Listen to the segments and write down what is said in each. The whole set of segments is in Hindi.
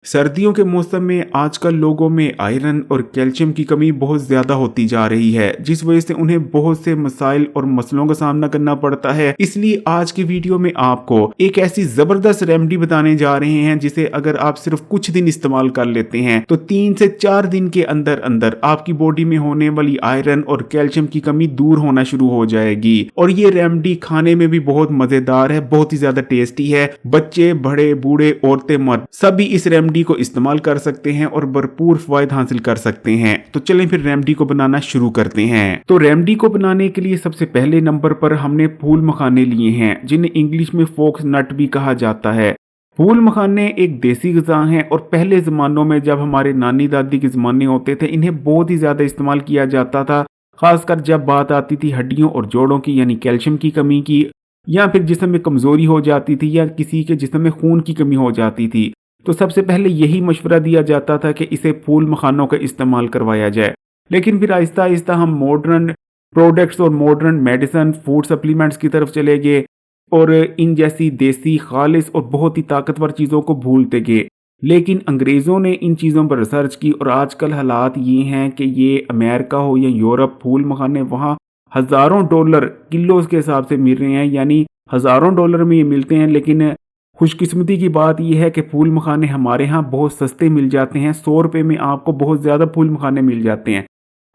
सर्दियों के मौसम में आजकल लोगों में आयरन और कैल्शियम की कमी बहुत ज़्यादा होती जा रही है, जिस वजह से उन्हें बहुत से मसाइल और मसलों का सामना करना पड़ता है। इसलिए आज की वीडियो में आपको एक ऐसी ज़बरदस्त रेमेडी बताने जा रहे हैं जिसे अगर आप सिर्फ कुछ दिन इस्तेमाल कर लेते हैं तो 3 से 4 दिन के अंदर अंदर आपकी बॉडी में होने वाली आयरन और कैल्शियम की कमी दूर होना शुरू हो जाएगी। और ये रेमेडी खाने में भी बहुत मज़ेदार है, बहुत ही ज़्यादा टेस्टी है। बच्चे, बड़े, बूढ़े, औरतें, मर्द सभी इस रेमेडी को इस्तेमाल कर सकते हैं और भरपूर फायदा हासिल कर सकते हैं। तो चलें फिर रेमेडी को बनाना शुरू करते हैं। तो रेमेडी को बनाने के लिए सबसे पहले नंबर पर हमने फूल मखाने लिए हैं, जिन्हें इंग्लिश में फोक्स नट भी कहा जाता है। फूल मखाने एक देसी ग़िज़ा हैं और पहले ज़मानों में जब हमारे नानी दादी के ज़माने होते थे, इन्हें बहुत ही ज़्यादा इस्तेमाल किया जाता था। खासकर जब बात आती थी हड्डियों और जोड़ों की यानी कैल्शियम की कमी की, या फिर जिस्म में कमज़ोरी हो जाती थी या किसी के जिस्म में खून की कमी हो जाती थी, तो सबसे पहले यही मशवरा दिया जाता था कि इसे फूल मखानों का इस्तेमाल करवाया जाए। लेकिन फिर आहिस्ता आहिस्ता हम मॉडर्न प्रोडक्ट्स और मॉडर्न मेडिसिन फूड सप्लीमेंट्स की तरफ चले गए और इन जैसी देसी खालिस और बहुत ही ताकतवर चीज़ों को भूलते गए। लेकिन अंग्रेज़ों ने इन चीज़ों पर रिसर्च की और आजकल हालात ये हैं कि ये अमेरिका हो या यूरोप, फूल मखाने वहाँ हज़ारों डॉलर किलो के हिसाब से मिल रहे हैं, यानी हज़ारों डॉलर में ये मिलते हैं। लेकिन खुशकिस्मती की बात यह है कि फूल मखाने हमारे यहाँ बहुत सस्ते मिल जाते हैं। 100 रुपये में आपको बहुत ज़्यादा फूल मखाने मिल जाते हैं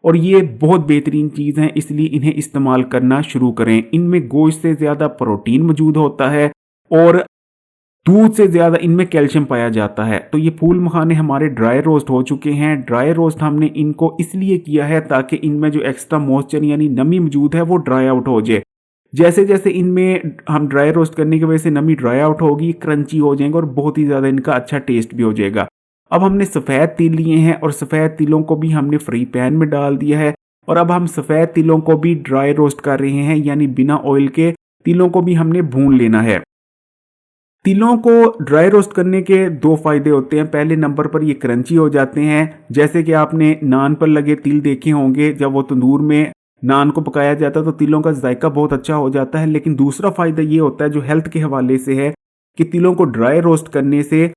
और ये बहुत बेहतरीन चीज़ है, इसलिए इन्हें इस्तेमाल करना शुरू करें। इनमें गोश्त से ज़्यादा प्रोटीन मौजूद होता है और दूध से ज़्यादा इनमें कैल्शियम पाया जाता है। तो ये फूल मखाने हमारे ड्राई रोस्ट हो चुके हैं। ड्राई रोस्ट हमने इनको इसलिए किया है ताकि इनमें जो एक्स्ट्रा मॉइस्चर यानी नमी मौजूद है वो ड्राई आउट हो जाए। जैसे जैसे इनमें हम ड्राई रोस्ट करने की वजह से नमी ड्राई आउट होगी, क्रंची हो जाएंगे और बहुत ही ज़्यादा इनका अच्छा टेस्ट भी हो जाएगा। अब हमने सफ़ेद तिल लिए हैं और सफ़ेद तिलों को भी हमने फ्री पैन में डाल दिया है और अब हम सफ़ेद तिलों को भी ड्राई रोस्ट कर रहे हैं, यानी बिना ऑयल के तिलों को भी हमने भून लेना है। तिलों को ड्राई रोस्ट करने के 2 फायदे होते हैं। पहले नंबर पर ये क्रंची हो जाते हैं, जैसे कि आपने नान पर लगे तिल देखे होंगे, जब वो तंदूर में नान को पकाया जाता है तो तिलों का जायका बहुत अच्छा हो जाता है। लेकिन दूसरा फायदा ये होता है जो हेल्थ के हवाले से है कि तिलों को ड्राई रोस्ट करने से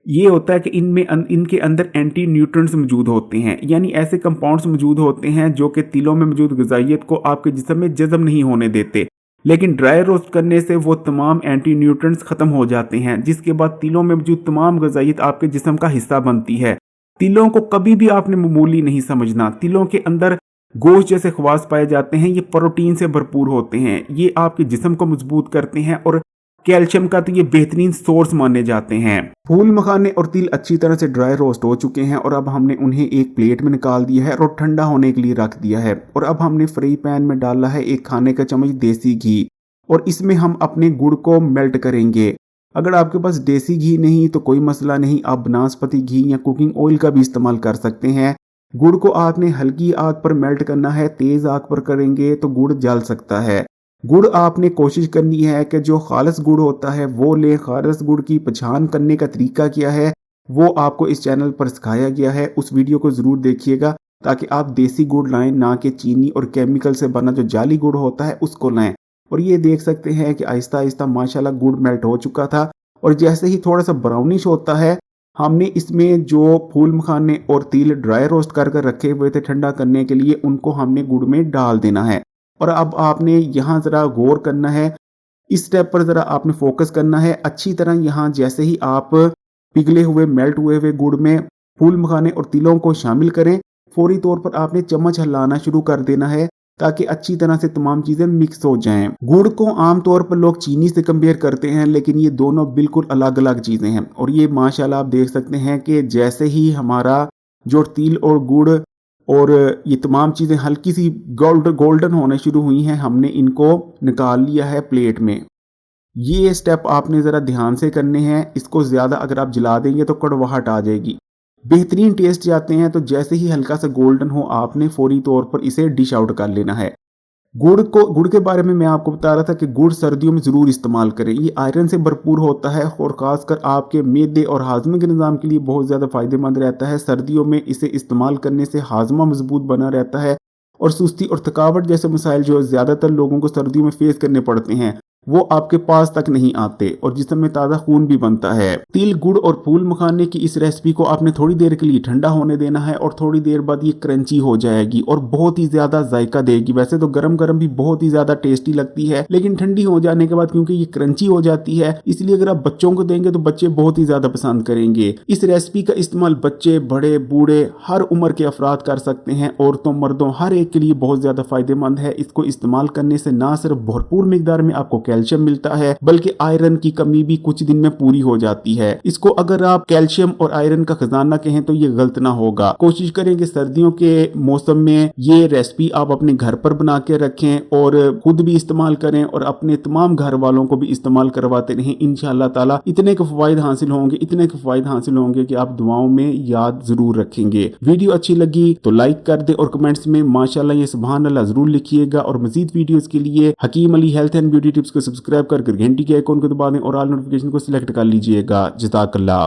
ये होता है कि इनके अंदर एंटी न्यूट्रिएंट्स मौजूद होते हैं, यानी ऐसे कंपाउंड्स मौजूद होते हैं जो कि तिलों में मौजूद ग़िज़ाइयत को आपके जिस्म में जज़ब नहीं होने देते। लेकिन ड्राई रोस्ट करने से वो तमाम एंटी न्यूट्रिएंट्स ख़त्म हो जाते हैं, जिसके बाद तिलों में मौजूद तमाम ग़िज़ाइयत आपके जिस्म का हिस्सा बनती है। तिलों को कभी भी आपने मामूली नहीं समझना। तिलों के अंदर गोश्त जैसे ख़वास पाए जाते हैं, ये प्रोटीन से भरपूर होते हैं, ये आपके जिस्म को मजबूत करते हैं और कैल्शियम का तो ये बेहतरीन सोर्स माने जाते हैं। फूल मखाने और तिल अच्छी तरह से ड्राई रोस्ट हो चुके हैं और अब हमने उन्हें एक प्लेट में निकाल दिया है और ठंडा होने के लिए रख दिया है। और अब हमने फ्री पैन में डाला है 1 खाने का चम्मच देसी घी और इसमें हम अपने गुड़ को मेल्ट करेंगे। अगर आपके पास देसी घी नहीं तो कोई मसला नहीं, आप बनास्पति घी या कुकिंग ऑयल का भी इस्तेमाल कर सकते हैं। गुड़ को आपने हल्की आग पर मेल्ट करना है, तेज़ आग पर करेंगे तो गुड़ जल सकता है। गुड़ आपने कोशिश करनी है कि जो खालिस गुड़ होता है वो लें। खालिस गुड़ की पहचान करने का तरीका क्या है वो आपको इस चैनल पर सिखाया गया है, उस वीडियो को ज़रूर देखिएगा ताकि आप देसी गुड़ लाएं, ना कि चीनी और केमिकल से बना जो जाली गुड़ होता है उसको लाएं। और ये देख सकते हैं कि आहिस्ता आहिस्ता माशाल्लाह गुड़ मेल्ट हो चुका था और जैसे ही थोड़ा सा ब्राउनिश होता है हमने इसमें जो फूल मखाने और तिल ड्राई रोस्ट कर रखे हुए थे ठंडा करने के लिए, उनको हमने गुड़ में डाल देना है। और अब आपने यहाँ ज़रा गौर करना है, इस स्टेप पर ज़रा आपने फोकस करना है अच्छी तरह। यहाँ जैसे ही आप पिघले हुए मेल्ट हुए हुए गुड़ में फूल मखाने और तिलों को शामिल करें, फौरी तौर पर आपने चम्मच हिलाना शुरू कर देना है ताकि अच्छी तरह से तमाम चीज़ें मिक्स हो जाएं। गुड़ को आमतौर पर लोग चीनी से कंपेयर करते हैं, लेकिन ये दोनों बिल्कुल अलग अलग चीज़ें हैं। और ये माशाल्लाह आप देख सकते हैं कि जैसे ही हमारा जो तिल और गुड़ और ये तमाम चीज़ें हल्की सी गोल्डन होने शुरू हुई हैं, हमने इनको निकाल लिया है प्लेट में। ये स्टेप आपने ज़रा ध्यान से करने हैं, इसको ज़्यादा अगर आप जला देंगे तो कड़वाहट आ जाएगी। बेहतरीन टेस्ट चाहते हैं तो जैसे ही हल्का सा गोल्डन हो आपने फौरी तौर पर इसे डिश आउट कर लेना है। गुड़ के बारे में मैं आपको बता रहा था कि गुड़ सर्दियों में ज़रूर इस्तेमाल करें, ये आयरन से भरपूर होता है और ख़ासकर आपके मैदे और हाजमे के निज़ाम के लिए बहुत ज़्यादा फ़ायदेमंद रहता है। सर्दियों में इसे इस्तेमाल करने से हाजमा मजबूत बना रहता है और सुस्ती और थकावट जैसे मसाइल जो ज़्यादातर लोगों को सर्दियों में फेस करने पड़ते हैं वो आपके पास तक नहीं आते और जिसम में ताज़ा खून भी बनता है। तिल, गुड़ और फूल मखाने की इस रेसिपी को आपने थोड़ी देर के लिए ठंडा होने देना है और थोड़ी देर बाद ये क्रंची हो जाएगी और बहुत ही ज्यादा जायका देगी। वैसे तो गरम गरम भी बहुत ही ज्यादा टेस्टी लगती है, लेकिन ठंडी हो जाने के बाद क्योंकि ये क्रंची हो जाती है, इसलिए अगर आप बच्चों को देंगे तो बच्चे बहुत ही ज्यादा पसंद करेंगे। इस रेसिपी का इस्तेमाल बच्चे, बड़े, बूढ़े, हर उम्र के अफराद कर सकते हैं। औरतों, मर्दों, हर एक के लिए बहुत ज्यादा फायदेमंद है। इसको इस्तेमाल करने से ना सिर्फ भरपूर मिकदार में आपको कैल्शियम मिलता है, बल्कि आयरन की कमी भी कुछ दिन में पूरी हो जाती है। इसको अगर आप कैल्शियम और आयरन का खजाना कहें तो ये गलत ना होगा। कोशिश करें कि सर्दियों के मौसम में ये रेसिपी आप अपने घर पर बना के रखें और खुद भी इस्तेमाल करें और अपने तमाम घर वालों को भी इस्तेमाल करवाते रहें। इंशाअल्लाह ताला इतने के फवायद हासिल होंगे कि आप दुआओं में याद जरूर रखेंगे। वीडियो अच्छी लगी तो लाइक कर दे और कमेंट्स में माशाल्लाह या सुभान अल्लाह जरूर लिखिएगा। और मजीद वीडियोस के लिए Hakeem Ali health and beauty tips को सब्सक्राइब कर घंटी के आइकॉन को दबा दें और ऑल नोटिफिकेशन को सिलेक्ट कर लीजिएगा। जज़ाकल्लाह।